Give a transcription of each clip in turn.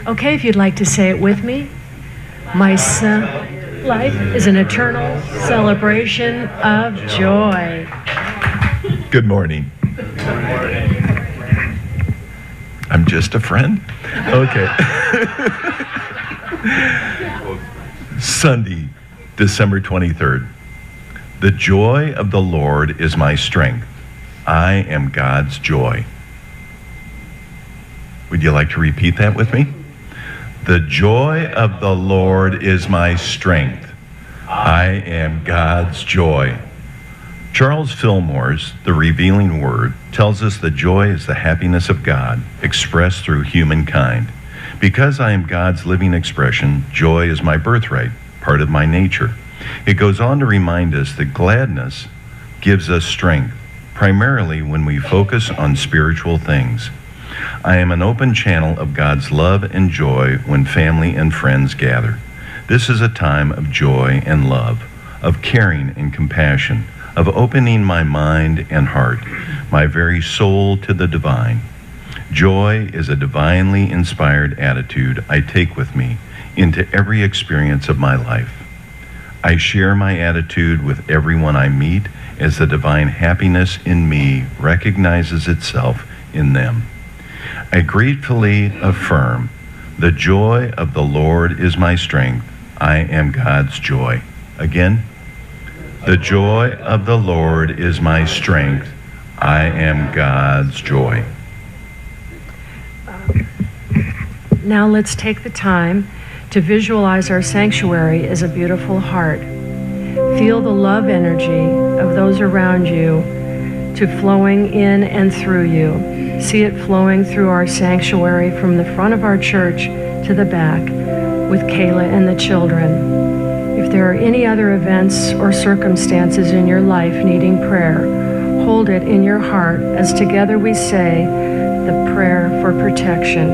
Okay, if you'd like to say it with me. My life is an eternal celebration of joy. Good morning. I'm just a friend? Okay. Sunday, December 23rd. The joy of the Lord is my strength. I am God's joy. Would you like to repeat that with me? The joy of the Lord is my strength. I am God's joy. Charles Fillmore's The Revealing Word tells us that joy is the happiness of God expressed through humankind. Because I am God's living expression, joy is my birthright, part of my nature. It goes on to remind us that gladness gives us strength, primarily when we focus on spiritual things. I am an open channel of God's love and joy when family and friends gather. This is a time of joy and love, of caring and compassion, of opening my mind and heart, my very soul to the divine. Joy is a divinely inspired attitude I take with me into every experience of my life. I share my attitude with everyone I meet as the divine happiness in me recognizes itself in them. I gratefully affirm, the joy of the Lord is my strength. I am God's joy. Again, the joy of the Lord is my strength. I am God's joy. Now let's take the time to visualize our sanctuary as a beautiful heart. Feel the love energy of those around you to flowing in and through you. See it flowing through our sanctuary from the front of our church to the back with Kayla and the children. If there are any other events or circumstances in your life needing prayer, hold it in your heart as together we say the prayer for protection.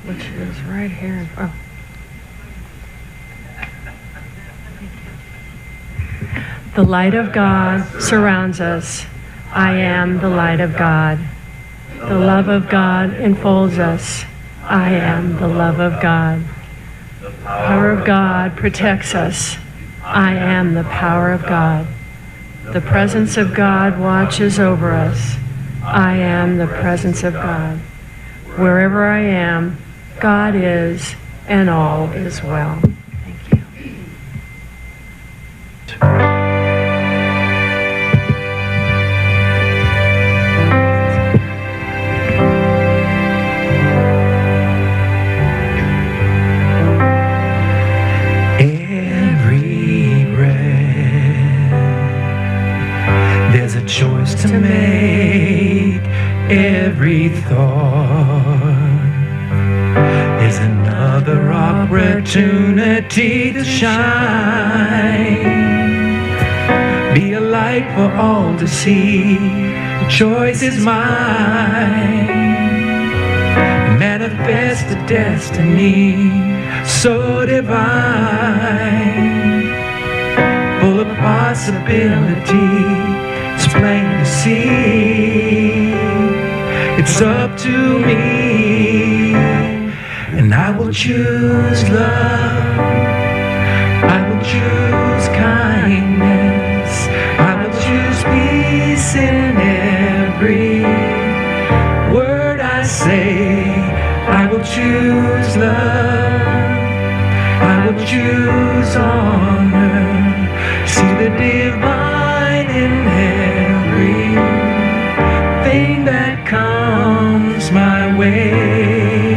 Which is right here. Oh. The light of God surrounds us. I am the light of God. The love of God enfolds us. I am the love of God. The power of God protects us. I am the power of God. The presence of God watches over us. I am the presence of God. Wherever I am, God is, and all is well. Thank you. There's a choice to make. Every thought is another opportunity to shine. Be a light for all to see. The choice is mine. Manifest a destiny so divine, full of possibility. It's plain to see. It's up to me, and I will choose love. I will choose kindness. I will choose peace in every word I say. I will choose love. I will choose honor. See the divine in everything that comes my way.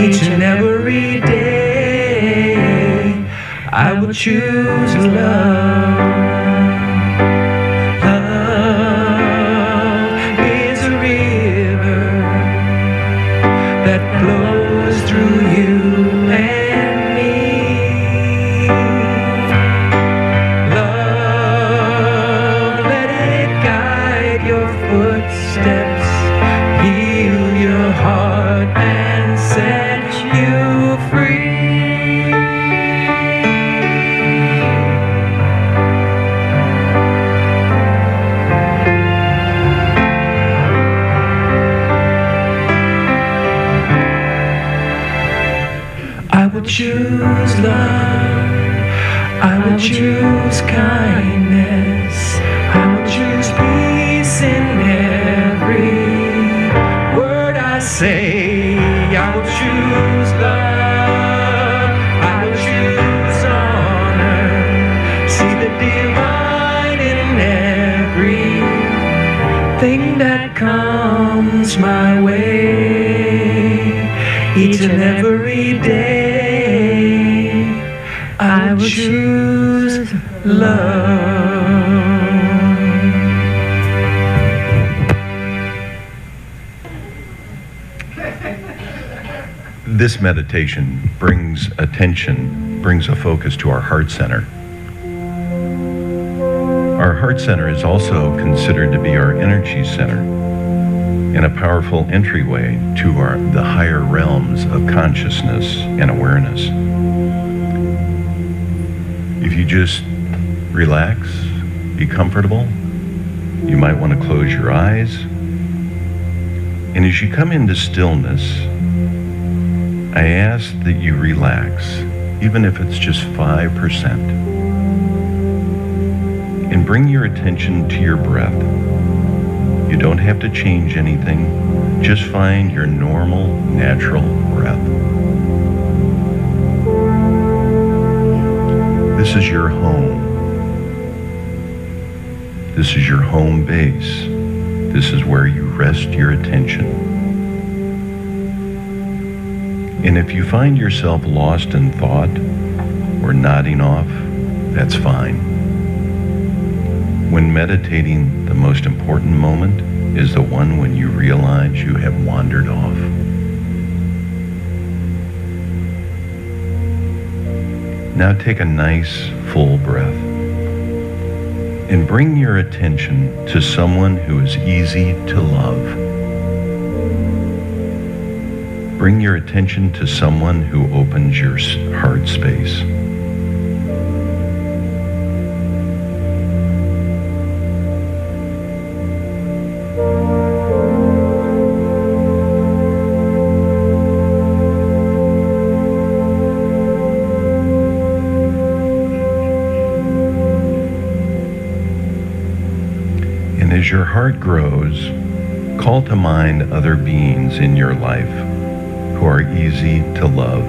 Each and every day, I will choose love. Love is a river that flows through you and me. Love, let it guide your footsteps, heal your heart and set you free. 'Cause I will choose love. I will choose kindness. I will choose peace in every word I say. I will choose love. I will choose honor. See the divine in everything that comes my way. Each and every day, I will choose love. Love is a river that flows through you and me. Love, let it guide your footsteps, heal your heart and set you free. will choose kindness. I will choose peace in every word I say. I will choose love. I will choose honor. See the divine in everything that comes my way. Each and every day, I will choose love. This meditation brings attention, brings a focus to our heart center. Our heart center is also considered to be our energy center and a powerful entryway to the higher realms of consciousness and awareness. If you just relax, be comfortable, you might want to close your eyes. And as you come into stillness, I ask that you relax, even if it's just 5%. And bring your attention to your breath. You don't have to change anything. Just find your normal, natural breath. This is your home. This is your home base. This is where you rest your attention. And if you find yourself lost in thought or nodding off, that's fine. When meditating, the most important moment is the one when you realize you have wandered off. Now take a nice, full breath and bring your attention to someone who is easy to love. Bring your attention to someone who opens your heart space. And as your heart grows, call to mind other beings in your life who are easy to love.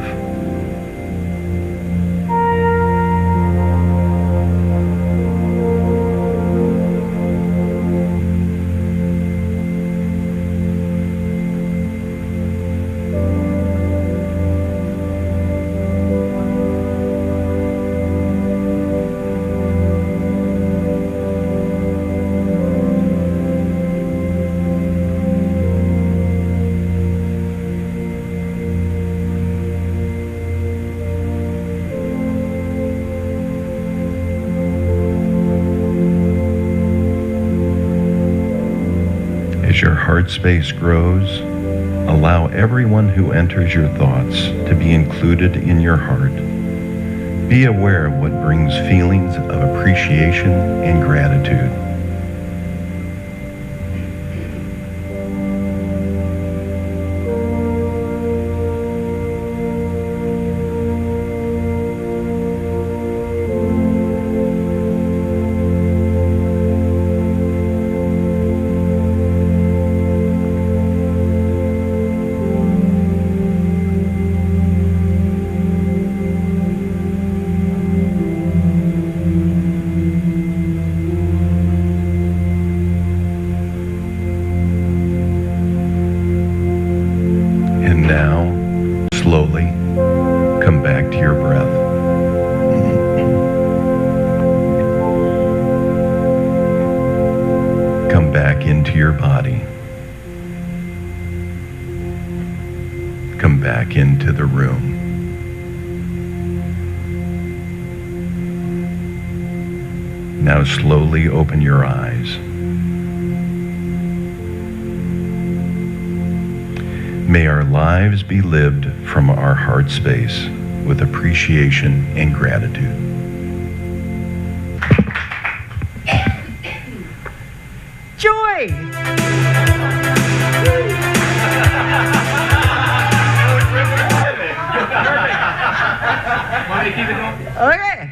As your heart space grows, allow everyone who enters your thoughts to be included in your heart. Be aware of what brings feelings of appreciation and gratitude. And now, slowly, come back to your breath. Come back into your body. Come back into the room. Now slowly open your eyes. May our lives be lived from our heart space with appreciation and gratitude. Joy! Want me to keep it going? Okay.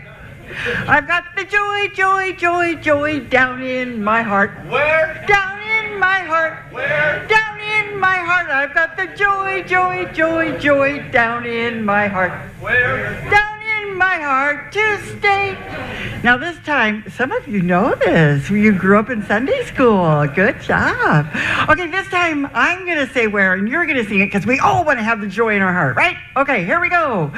I've got the joy, joy, joy, joy down in my heart. Where? Down in my heart. Where? Down in my heart. I've got the joy, joy, joy, joy down in my heart. Where? Down in my heart to stay. Now this time, some of you know this. You grew up in Sunday school. Good job. Okay, this time I'm going to say where, and you're going to sing it because we all want to have the joy in our heart, right? Okay, here we go.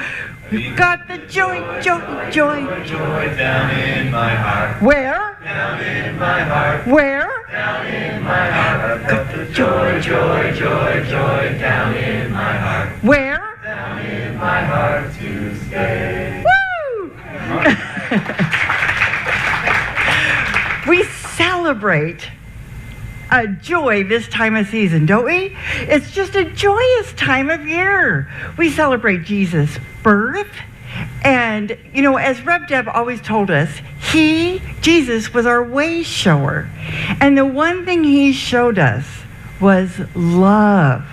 We've got the joy, joy, joy, Joy down in my heart. Where? Down in my heart. Where? Down in my heart. I've got the joy, joy, joy, joy down in my heart. Where? Down in my heart to stay. Woo! We celebrate a joy this time of season, don't we? It's just a joyous time of year. We celebrate Jesus' birth. And, you know, as Rev Deb always told us, Jesus was our way shower. And the one thing he showed us was love.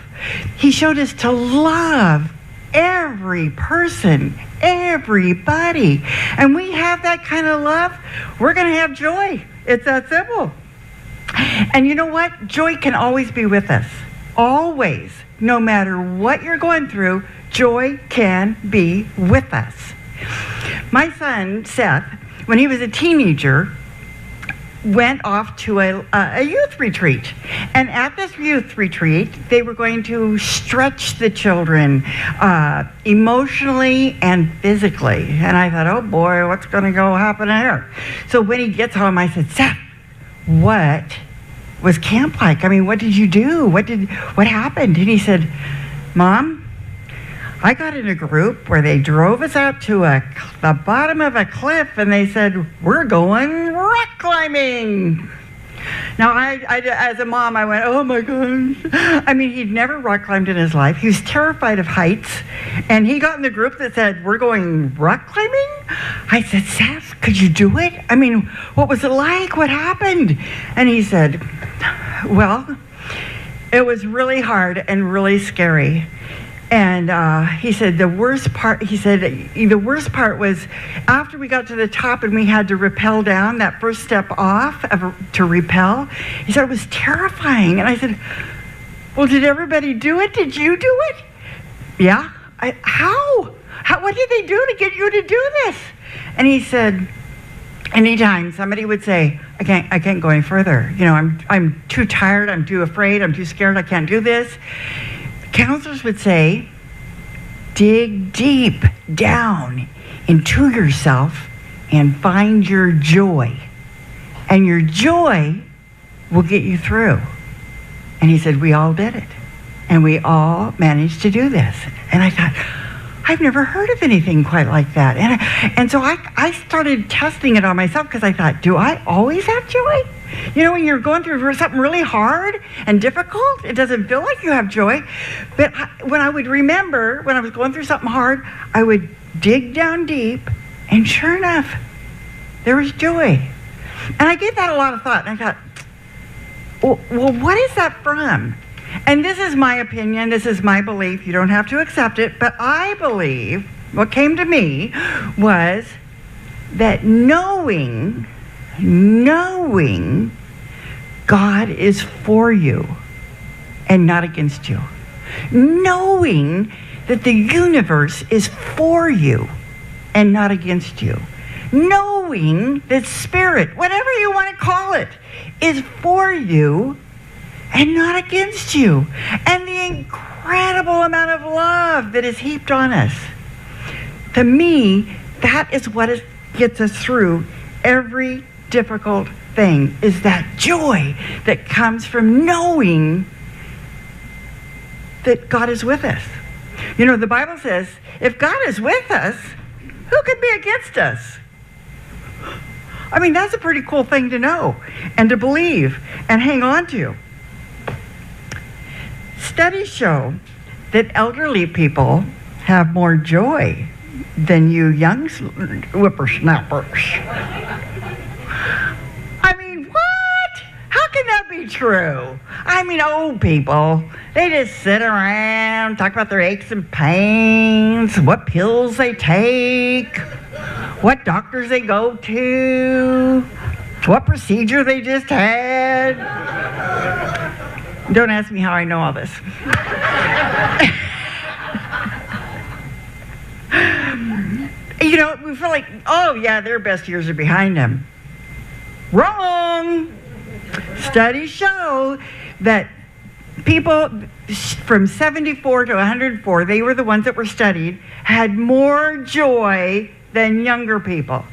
He showed us to love every person, everybody. And we have that kind of love, we're going to have joy. It's that simple. And you know what? Joy can always be with us. Always. No matter what you're going through, joy can be with us. My son, Seth, when he was a teenager, went off to a youth retreat. And at this youth retreat, they were going to stretch the children emotionally and physically. And I thought, oh boy, what's going to go happen here? So when he gets home, I said, Seth, what was camp like? I mean, what did you do? What happened? And he said, Mom, I got in a group where they drove us out to the bottom of a cliff and they said, we're going rock climbing. Now, I as a mom, I went, oh my gosh. I mean, he'd never rock climbed in his life. He was terrified of heights. And he got in the group that said, we're going rock climbing? I said, Seth, could you do it? I mean, what was it like? What happened? And he said, well, it was really hard and really scary. And he said the worst part was after we got to the top and we had to rappel down, that first step off to rappel. He said it was terrifying. And I said, well, did everybody do it? Did you do it? Yeah. How? What did they do to get you to do this? And he said, anytime somebody would say, I can't go any further. You know, I'm too tired, I'm too afraid, I'm too scared, I can't do this. Counselors would say, dig deep down into yourself and find your joy. And your joy will get you through. And he said, we all did it. And we all managed to do this. And I thought, I've never heard of anything quite like that. And so I started testing it on myself because I thought, do I always have joy? You know, when you're going through something really hard and difficult, it doesn't feel like you have joy. But when I would remember, when I was going through something hard, I would dig down deep, and sure enough, there was joy. And I gave that a lot of thought, and I thought, well, what is that from? And this is my opinion, this is my belief, you don't have to accept it, but I believe, what came to me was that knowing God is for you and not against you. Knowing that the universe is for you and not against you. Knowing that spirit, whatever you want to call it, is for you and not against you. And the incredible amount of love that is heaped on us. To me, that is what gets us through every difficult thing, is that joy that comes from knowing that God is with us. You know, the Bible says, if God is with us, who could be against us? I mean, that's a pretty cool thing to know and to believe and hang on to. Studies show that elderly people have more joy than you young whippersnappers. I mean, what? How can that be true? I mean, old people, they just sit around, talk about their aches and pains, what pills they take, what doctors they go to, what procedure they just had. Don't ask me how I know all this. You know, we feel like, oh yeah, their best years are behind them. Wrong! Studies show that people from 74 to 104, they were the ones that were studied, had more joy than younger people.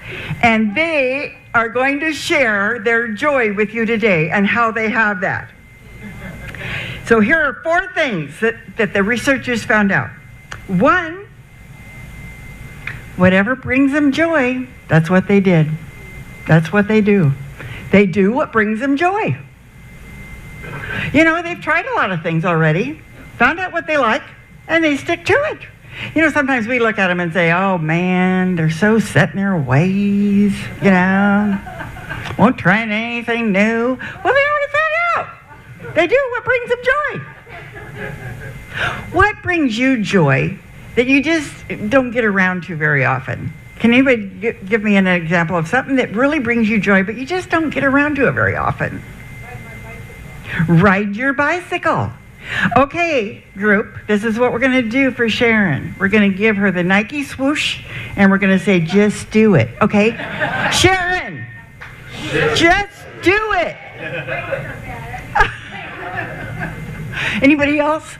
And they are going to share their joy with you today and how they have that. So here are 4 things that the researchers found out. 1, whatever brings them joy, that's what they did. That's what they do. They do what brings them joy. You know, they've tried a lot of things already, found out what they like, and they stick to it. You know, sometimes we look at them and say, oh man, they're so set in their ways, you know, won't try anything new. Well, they already found out. They do what brings them joy. What brings you joy that you just don't get around to very often? Can anybody give me an example of something that really brings you joy, but you just don't get around to it very often? Ride your bicycle. Okay, group, this is what we're going to do for Sharon. We're going to give her the Nike swoosh, and we're going to say, just do it. Okay? Sharon, just do it. Anybody else?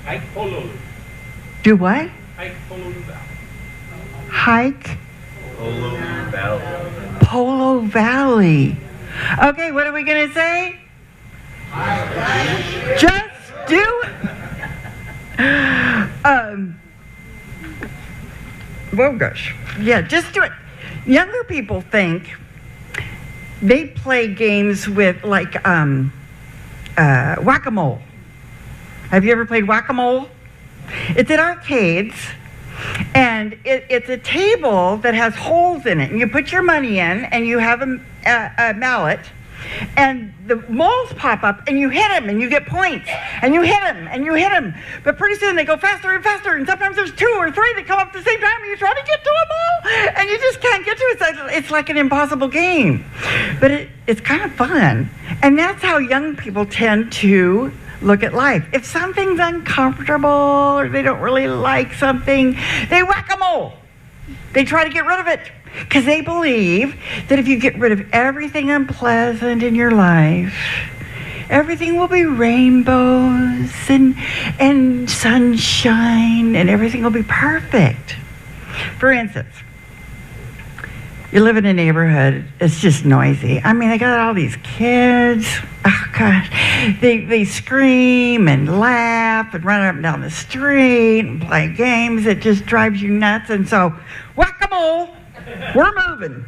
Hike Polo. Do what? Hike Polo Valley. Hike Polo Valley. Polo Valley. Okay, what are we going to say? Just do it. Well, gosh. Yeah, just do it. Younger people think they play games with like whack-a-mole. Have you ever played whack-a-mole? It's at arcades, and it's a table that has holes in it, and you put your money in, and you have a mallet, and the moles pop up, and you hit them, and you get points, and you hit them, and you hit them, but pretty soon they go faster and faster, and sometimes there's 2 or 3 that come up at the same time, and you try to get to them all, and you just can't get to it. It's like an impossible game, but it's kind of fun, and that's how young people tend to look at life. If something's uncomfortable or they don't really like something, they whack-a-mole. They try to get rid of it because they believe that if you get rid of everything unpleasant in your life, everything will be rainbows and sunshine and everything will be perfect. For instance, you live in a neighborhood, it's just noisy. I mean, they got all these kids. Oh, gosh. They scream and laugh and run up and down the street and play games. It just drives you nuts. And so, whack-a-mole, we're moving.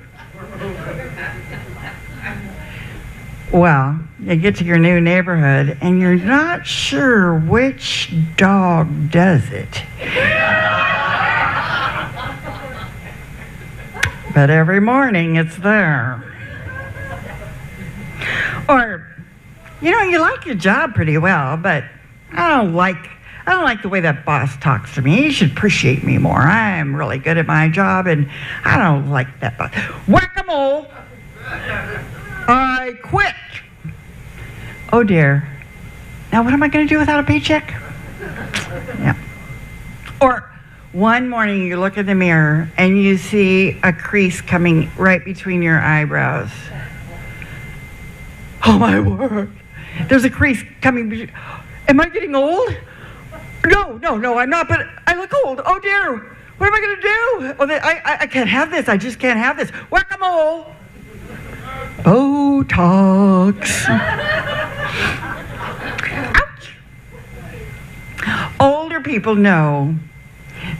Well, you get to your new neighborhood and you're not sure which dog does it. But every morning it's there. Or, you know, you like your job pretty well, but I don't like the way that boss talks to me. He should appreciate me more. I'm really good at my job, and I don't like that boss. Whack-a-mole! I quit. Oh dear. Now what am I going to do without a paycheck? Yeah. Or one morning you look in the mirror and you see a crease coming right between your eyebrows. Oh my word. There's a crease coming. Am I getting old? No, I'm not, but I look old. Oh dear. What am I going to do? Oh, I can't have this. I just can't have this. Whack-a-mole. Botox. Ouch. Older people know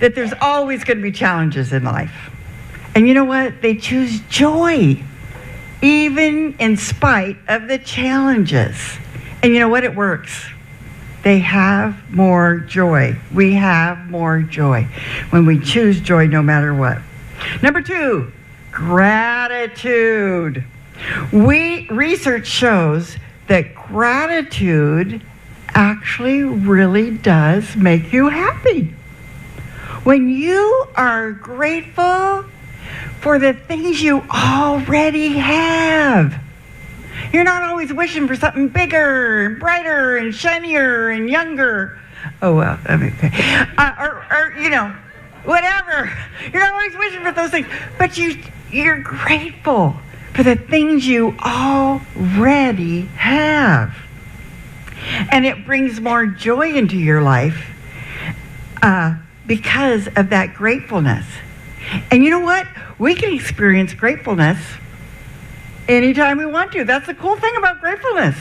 that there's always going to be challenges in life. And you know what? They choose joy, even in spite of the challenges. And you know what? It works. They have more joy. We have more joy when we choose joy no matter what. Number 2, gratitude. Research shows that gratitude actually really does make you happy. When you are grateful for the things you already have. You're not always wishing for something bigger and brighter and shinier and younger. Oh, well, okay. Or you know, whatever. You're not always wishing for those things, but you're grateful for the things you already have. And it brings more joy into your life because of that gratefulness. And you know what? We can experience gratefulness anytime we want to. That's the cool thing about gratefulness.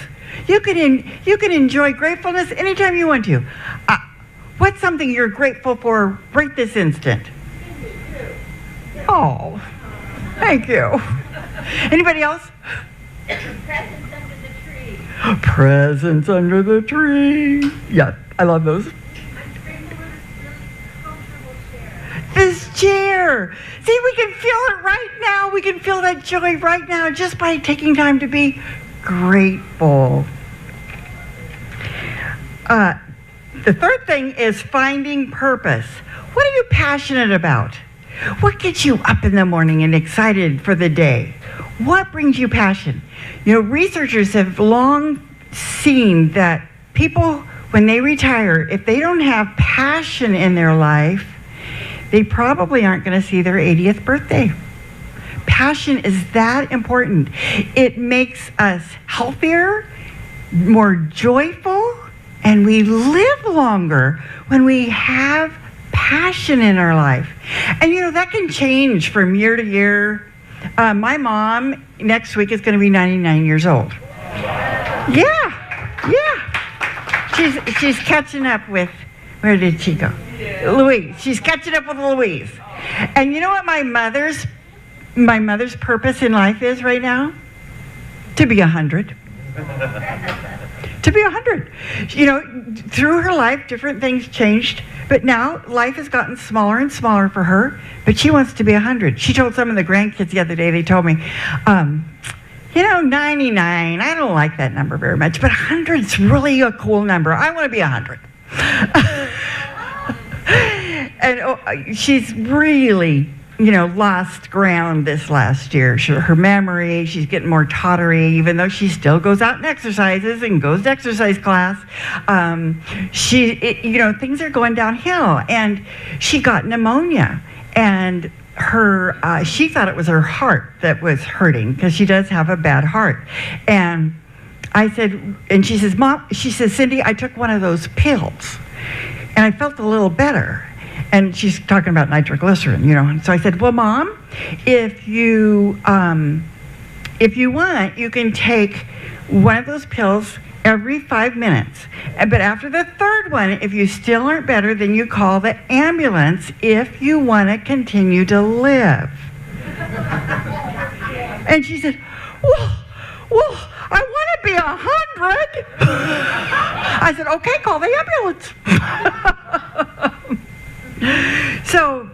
You can enjoy gratefulness anytime you want to. What's something you're grateful for right this instant? Oh, thank you. Anybody else? Presents under the tree. Presents under the tree. Yeah, I love those. I'm grateful for this really comfortable chair. This chair. See, we can feel it right now. We can feel that joy right now just by taking time to be grateful. The third thing is finding purpose. What are you passionate about? What gets you up in the morning and excited for the day? What brings you passion? You know, researchers have long seen that people, when they retire, if they don't have passion in their life, they probably aren't going to see their 80th birthday. Passion is that important. It makes us healthier, more joyful, and we live longer when we have passion in our life. And you know, that can change from year to year. My mom next week is going to be 99 years old. Yeah. She's catching up with, where did she go? Louise. She's catching up with Louise. And you know what my mother's purpose in life is right now? To be 100. To be 100. You know, through her life, different things changed, but now life has gotten smaller and smaller for her, but she wants to be 100. She told some of the grandkids the other day, they told me, you know, 99, I don't like that number very much, but 100's really a cool number. I want to be 100. And she's really, you know, lost ground this last year. Her memory, she's getting more tottery, even though she still goes out and exercises and goes to exercise class. You know, things are going downhill, and she got pneumonia, and she thought it was her heart that was hurting, because she does have a bad heart. And I said, and she says, Mom, she says, Cindy, I took one of those pills, and I felt a little better. And she's talking about nitroglycerin, you know. And so I said, well, Mom, if you want, you can take one of those pills every 5 minutes. But after the third one, if you still aren't better, then you call the ambulance if you want to continue to live. And she said, well, I want to be 100. I said, okay, call the ambulance. So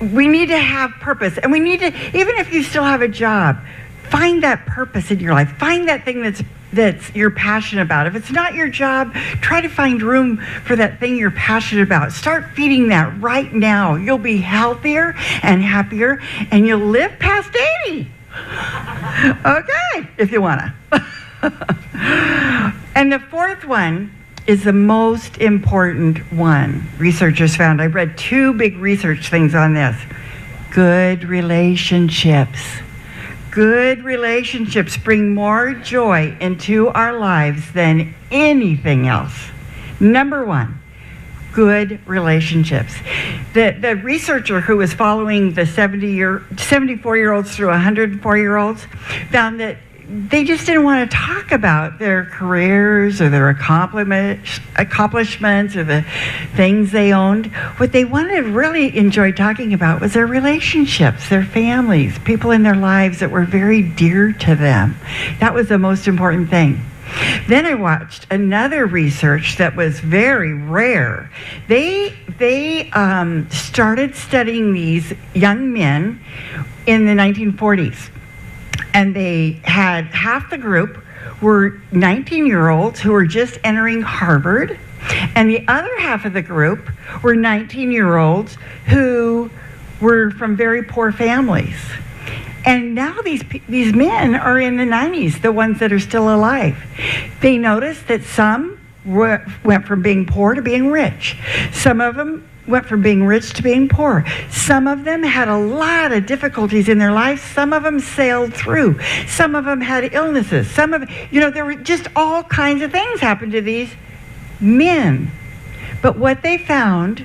we need to have purpose, and we need to, even if you still have a job, find that purpose in your life. Find that thing that's you're passionate about. If it's not your job, try to find room for that thing you're passionate about. Start feeding that right now. You'll be healthier and happier, and you'll live past 80. Okay, if you wanna. And the fourth one is the most important one, researchers found. I read 2 big research things on this. Good relationships. Good relationships bring more joy into our lives than anything else. Number 1, good relationships. The researcher who was following the 74-year-olds through 104-year-olds found that they just didn't want to talk about their careers or their accomplishments or the things they owned. What they wanted to really enjoy talking about was their relationships, their families, people in their lives that were very dear to them. That was the most important thing. Then I watched another research that was very rare. They started studying these young men in the 1940s. And they had half the group were 19-year-olds who were just entering Harvard, and the other half of the group were 19-year-olds who were from very poor families. And now these men are in the 90s, the ones that are still alive. They noticed that some went from being poor to being rich. Some of them went from being rich to being poor. Some of them had a lot of difficulties in their lives. Some of them sailed through. Some of them had illnesses. Some of, there were just all kinds of things happened to these men. But what they found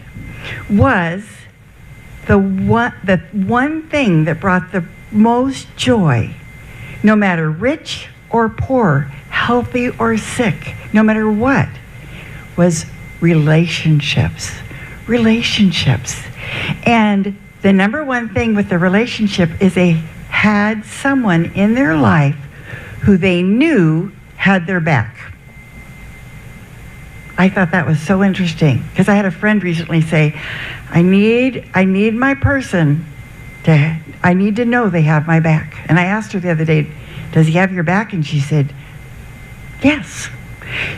was the one thing that brought the most joy, no matter rich or poor, healthy or sick, no matter what, was relationships. Relationships. And the number one thing with the relationship is they had someone in their life who they knew had their back. I thought that was so interesting because I had a friend recently say, I need my person I need to know they have my back. And I asked her the other day, does he have your back? And she said, yes.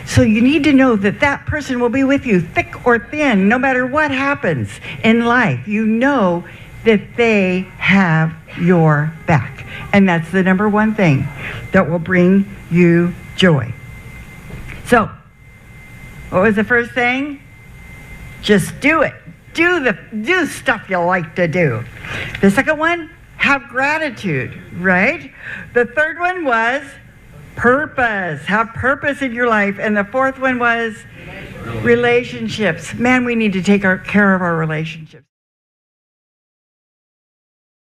So you need to know that that person will be with you, thick or thin, no matter what happens in life. You know that they have your back. And that's the number one thing that will bring you joy. So, what was the first thing? Just do it. Do stuff you like to do. The second one, have gratitude, right? The third one was purpose. Have purpose in your life. And the fourth one was relationships. Man, we need to take care of our relationships.